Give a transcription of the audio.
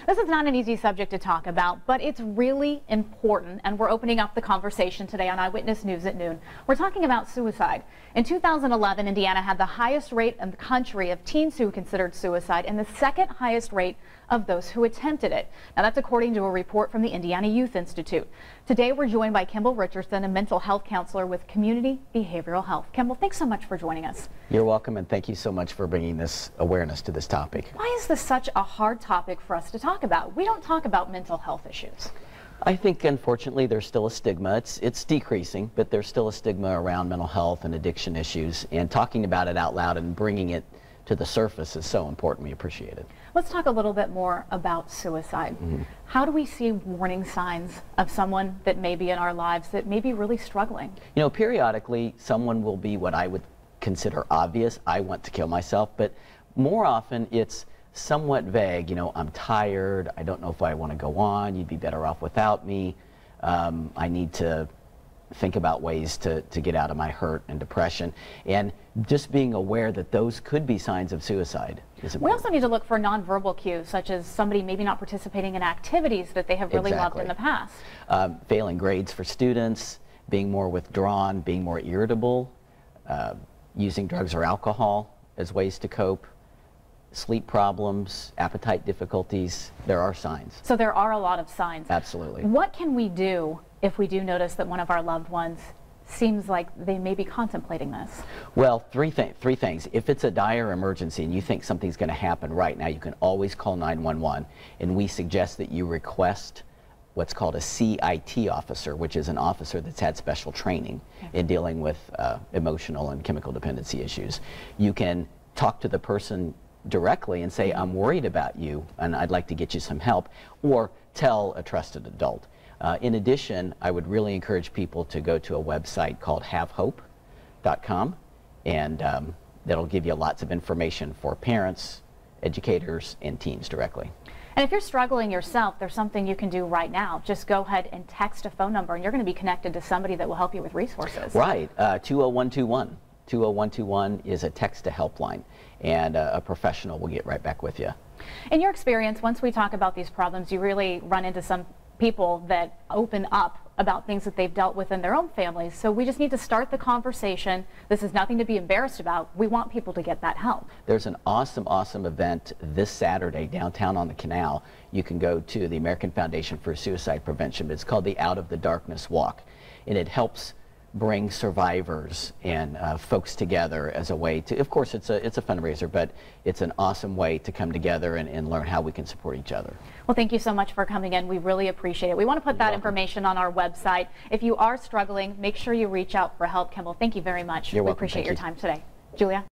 This is not an easy subject to talk about, but it's really important, and we're opening up the conversation today on Eyewitness News at noon. We're talking about suicide. In 2011, Indiana had the highest rate in the country of teens who considered suicide and the second highest rate of those who attempted it. Now, that's according to a report from the Indiana Youth Institute. Today, we're joined by Kimball Richardson, a mental health counselor with Community Behavioral Health. Kimball, thanks so much for joining us. You're welcome, and thank you so much for bringing this awareness to this topic. Why is this such a hard topic for us to talk about? We don't talk about mental health issues. I think, unfortunately, there's still a stigma. It's decreasing, but there's still a stigma around mental health and addiction issues, and talking about it out loud and bringing it to the surface is so important. We appreciate it. Let's talk a little bit more about suicide. How do we see warning signs of someone that may be in our lives that may be really struggling? You know, periodically, someone will be what I would consider obvious. I want to kill myself, but more often it's somewhat vague. You know, I'm tired. I don't know if I want to go on. You'd be better off without me. I need to think about ways to get out of my hurt and depression, and just being aware that those could be signs of suicide is important. We also need to look for nonverbal cues, such as somebody maybe not participating in activities that they have really loved in the past. Failing grades for students, being more withdrawn, being more irritable, using drugs or alcohol as ways to cope, sleep problems, appetite difficulties. There are signs. So there are a lot of signs. Absolutely. What can we do if we do notice that one of our loved ones seems like they may be contemplating this? Well, three things. If it's a dire emergency and you think something's going to happen right now, you can always call 911, and we suggest that you request what's called a CIT officer, which is an officer that's had special training in dealing with emotional and chemical dependency issues. You can talk to the person directly and say, I'm worried about you and I'd like to get you some help, or tell a trusted adult. In addition, I would really encourage people to go to a website called havehope.com, and that'll give you lots of information for parents, educators, and teens directly. And if you're struggling yourself, there's something you can do right now. Just go ahead and text a phone number, and you're going to be connected to somebody that will help you with resources. Right, 20121. 20121 is a text-to-help line, and a professional will get right back with you. In your experience, once we talk about these problems, you really run into some people that open up about things that they've dealt with in their own families. So we just need to start the conversation. This is nothing to be embarrassed about. We want people to get that help. There's an awesome event this Saturday downtown on the canal. You can go to the American Foundation for Suicide Prevention. It's called the Out of the Darkness Walk, and it helps bring survivors and folks together as a way to, of course, it's a fundraiser, but it's an awesome way to come together and learn how we can support each other. Well, thank you so much for coming in. We really appreciate it. We want to put that information on our website. If you are struggling, make sure you reach out for help. Kimball, thank you very much. You're welcome. We appreciate your time today. Julia?